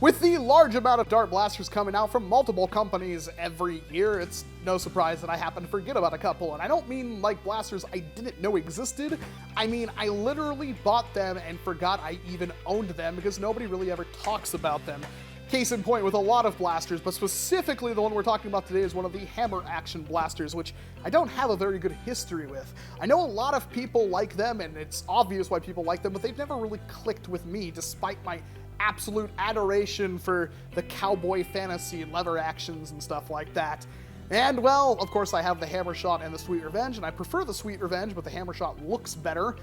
With the large amount of dart blasters coming out from multiple companies every year, it's no surprise that I happen to forget about a couple. And I don't mean like blasters I didn't know existed. I mean, I literally bought them and forgot I even owned them because nobody really ever talks about them. Case in point with a lot of blasters, but specifically the one we're talking about today is one of the hammer action blasters, which I don't have a very good history with. I know a lot of people like them, and it's obvious why people like them, but they've never really clicked with me, despite my absolute adoration for the cowboy fantasy lever actions and stuff like that. And, well, of course I have the Hammer Shot and the Sweet Revenge, and I prefer the Sweet Revenge, but the Hammer Shot looks better.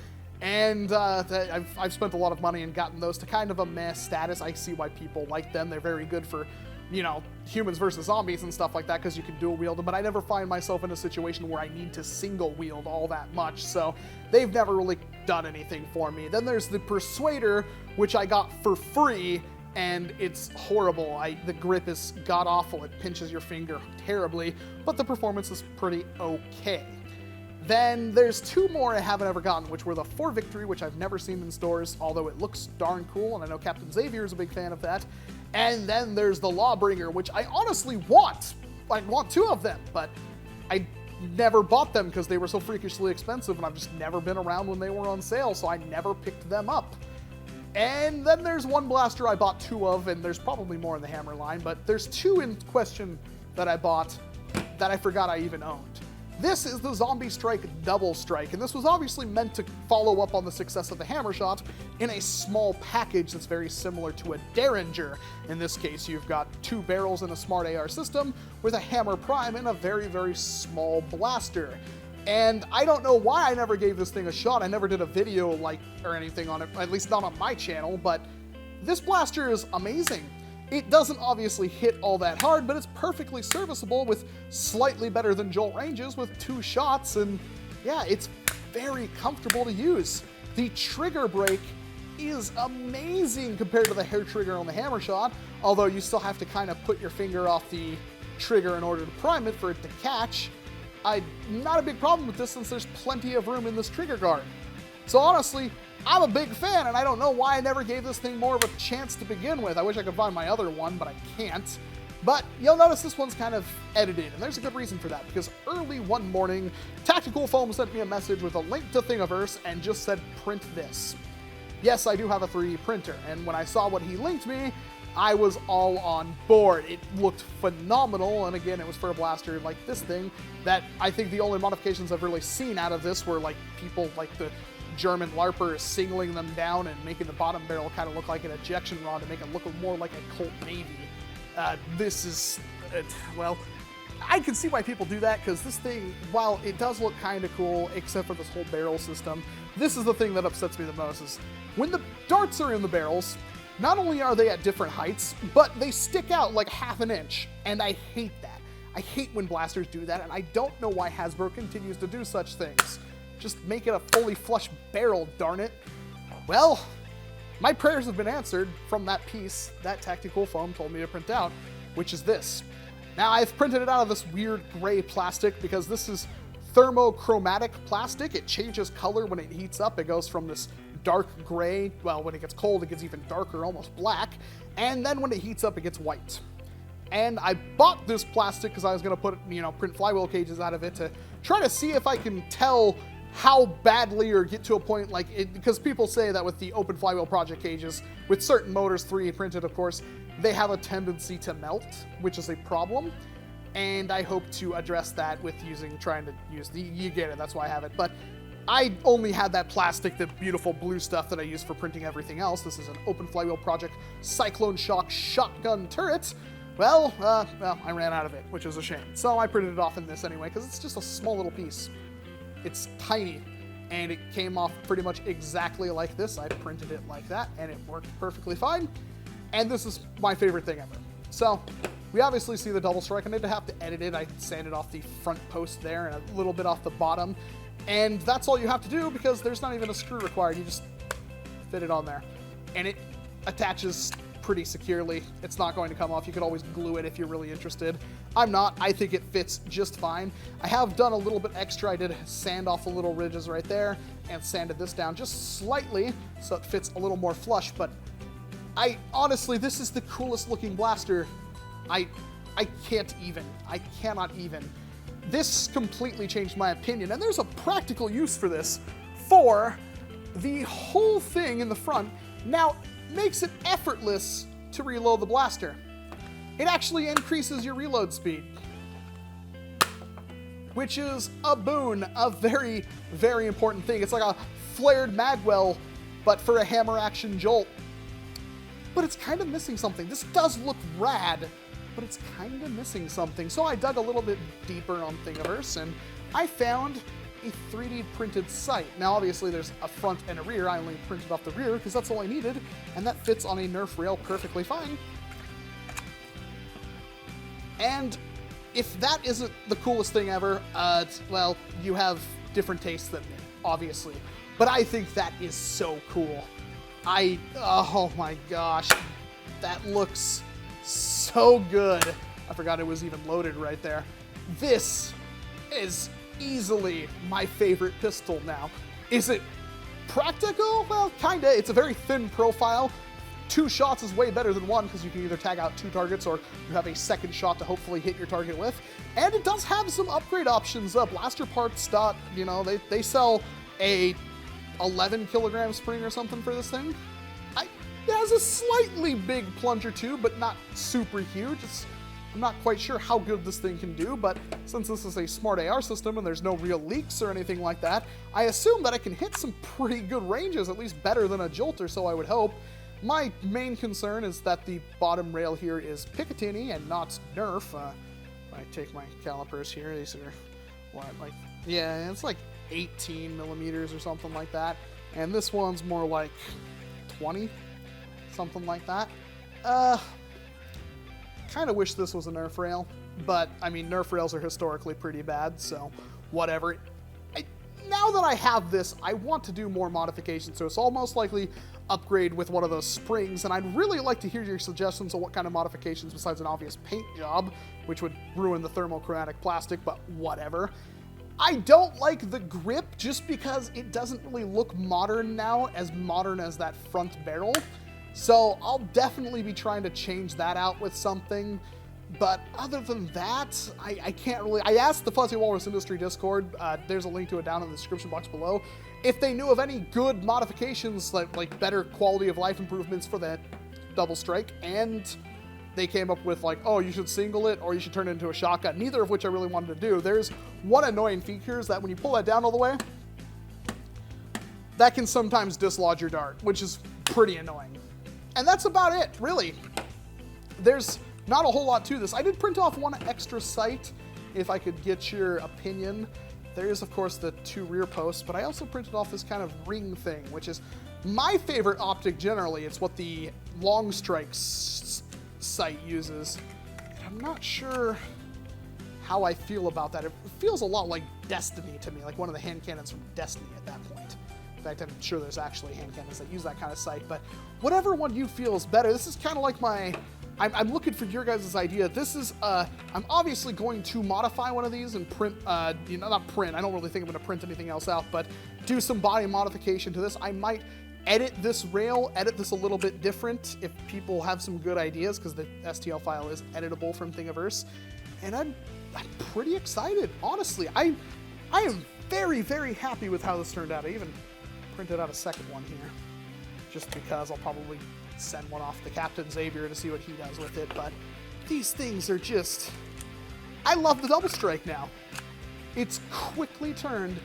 And I've spent a lot of money and gotten those to kind of a meh status. I see why people like them. They're very good for, you know, humans versus zombies and stuff like that because you can dual wield them, but I never find myself in a situation where I need to single wield all that much, so they've never really done anything for me. Then there's the Persuader, which I got for free, and it's horrible. The grip is god-awful. It pinches your finger terribly, but the performance is pretty okay. Then there's two more I haven't ever gotten, which were the For Victory, which I've never seen in stores, although it looks darn cool, and I know Captain Xavier is a big fan of that. And then there's the Lawbringer, which I honestly want. I want two of them, but I never bought them because they were so freakishly expensive, and I've just never been around when they were on sale, so I never picked them up. And then there's one blaster I bought two of, and there's probably more in the Hammer line, but there's two in question that I bought that I forgot I even owned. This is the Zombiestrike Doublestrike, and this was obviously meant to follow up on the success of the Hammer Shot in a small package that's very similar to a Derringer. In this case, you've got two barrels in a smart AR system with a Hammer Prime and a very, very small blaster. And I don't know why I never gave this thing a shot. I never did a video or anything on it, at least not on my channel, but this blaster is amazing. It doesn't obviously hit all that hard, but it's perfectly serviceable with slightly better than Jolt ranges with two shots, and yeah, it's very comfortable to use. The trigger brake is amazing compared to the hair trigger on the Hammer Shot, although you still have to kind of put your finger off the trigger in order to prime it for it to catch. Not a big problem with this since there's plenty of room in this trigger guard. So honestly, I'm a big fan, and I don't know why I never gave this thing more of a chance to begin with. I wish I could find my other one, but I can't. But you'll notice this one's kind of edited, and there's a good reason for that, because early one morning, Tactical Foam sent me a message with a link to Thingiverse and just said, print this. Yes, I do have a 3D printer, and when I saw what he linked me, I was all on board. It looked phenomenal, and again, it was for a blaster like this thing that I think the only modifications I've really seen out of this were like people like the German LARPers singling them down and making the bottom barrel kind of look like an ejection rod to make it look more like a Colt Navy. This is, well, I can see why people do that, because this thing, while it does look kind of cool, except for this whole barrel system, this is the thing that upsets me the most, is when the darts are in the barrels, not only are they at different heights, but they stick out like half an inch, and I hate that. I hate when blasters do that, and I don't know why Hasbro continues to do such things. Just make it a fully flush barrel, darn it. Well, my prayers have been answered from that piece that Tactical Foam told me to print out, which is this. Now, I've printed it out of this weird gray plastic because this is thermochromatic plastic. It changes color when it heats up. It goes from this dark gray, well, when it gets cold, it gets even darker, almost black, and then when it heats up, it gets white. And I bought this plastic because I was going to put, print flywheel cages out of it to try to see if I can tell how badly or get to a point like it, because people say that with the open flywheel project cages, with certain motors, 3D printed of course, they have a tendency to melt, which is a problem. And I hope to address that with trying to use you get it, that's why I have it. But I only had that plastic, the beautiful blue stuff that I use for printing everything else. This is an open flywheel project Cyclone Shock shotgun turret. Well, I ran out of it, which is a shame. So I printed it off in this anyway, because it's just a small little piece. It's tiny, and it came off pretty much exactly like this. I printed it like that, and it worked perfectly fine. And this is my favorite thing ever. So we obviously see the double strike. I didn't have to edit it. I sanded off the front post there and a little bit off the bottom. And that's all you have to do because there's not even a screw required. You just fit it on there. And it attaches pretty securely. It's not going to come off. You could always glue it if you're really interested. I'm not. I think it fits just fine. I have done a little bit extra. I did sand off the little ridges right there and sanded this down just slightly so it fits a little more flush, but honestly, this is the coolest looking blaster. I cannot even. This completely changed my opinion, and there's a practical use for this. For the whole thing in the front now makes it effortless to reload the blaster. It actually increases your reload speed, which is a boon, a very, very important thing. It's like a flared magwell, but for a hammer action jolt. But it's kind of missing something. This does look rad, but it's kind of missing something. So I dug a little bit deeper on Thingiverse, and I found a 3D printed sight. Now, obviously, there's a front and a rear. I only printed off the rear because that's all I needed, and that fits on a NERF rail perfectly fine. And if that isn't the coolest thing ever, well, you have different tastes than me, obviously. But I think that is so cool. Oh my gosh, that looks so good. I forgot it was even loaded right there. This is easily my favorite pistol now. Is it practical? Well, kinda. It's a very thin profile. 2 shots is way better than 1 because you can either tag out 2 targets or you have a second shot to hopefully hit your target with. And it does have some upgrade options. Blaster parts, you know, they sell a 11 kilogram spring or something for this thing. It has a slightly big plunger too, but not super huge. I'm not quite sure how good this thing can do, but since this is a smart AR system and there's no real leaks or anything like that, I assume that I can hit some pretty good ranges, at least better than a Jolt, or so I would hope. My main concern is that the bottom rail here is Picatinny and not NERF. If I take my calipers here, these are, what, like, yeah, it's like 18 millimeters or something like that. And this one's more like 20, something like that. Kind of wish this was a NERF rail, but I mean, NERF rails are historically pretty bad, so whatever. Now that I have this, I want to do more modifications, so it's all most likely upgrade with one of those springs, and I'd really like to hear your suggestions on what kind of modifications besides an obvious paint job, which would ruin the thermochromatic plastic, but whatever. I don't like the grip just because it doesn't really look modern now, as modern as that front barrel. So I'll definitely be trying to change that out with something. But other than that, I can't really. I asked the Fuzzy Walrus Industries Discord, there's a link to it down in the description box below, if they knew of any good modifications, like better quality of life improvements for the Doublestrike, and they came up with like, oh, you should single it or you should turn it into a shotgun, neither of which I really wanted to do. There's one annoying feature is that when you pull that down all the way, that can sometimes dislodge your dart, which is pretty annoying. And that's about it, really. There's not a whole lot to this. I did print off one extra sight, if I could get your opinion. There is, of course, the 2 rear posts, but I also printed off this kind of ring thing, which is my favorite optic generally. It's what the long strike sight uses. And I'm not sure how I feel about that. It feels a lot like Destiny to me, like one of the hand cannons from Destiny at that point. In fact, I'm sure there's actually hand cannons that use that kind of sight, but whatever one you feel is better. This is kind of like my... I'm looking for your guys' idea. This is, I'm obviously going to modify one of these and print, you know, not print, I don't really think I'm going to print anything else out, but do some body modification to this. I might edit this rail, edit this a little bit different if people have some good ideas, because the STL file is editable from Thingiverse. And I'm pretty excited, honestly. I am very, very happy with how this turned out. I even printed out a second one here, just because I'll probably send one off to Captain Xavier to see what he does with it. But these things are just... I love the Doublestrike now. It's quickly turned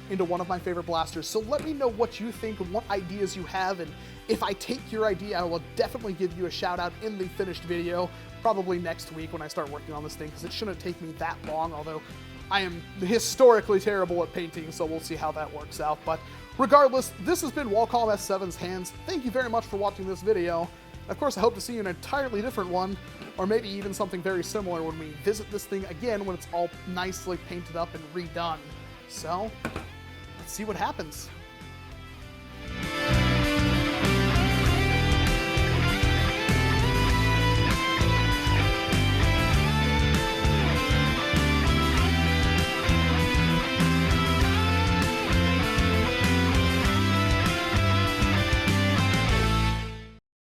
into one of my favorite blasters. So let me know what you think and what ideas you have, and if I take your idea, I will definitely give you a shout out in the finished video, probably next week when I start working on this thing, because it shouldn't take me that long, although I am historically terrible at painting, so we'll see how that works out. But regardless, this has been Walcom S7's Hands. Thank you very much for watching this video. Of course, I hope to see you in an entirely different one, or maybe even something very similar when we visit this thing again when it's all nicely painted up and redone. So, let's see what happens.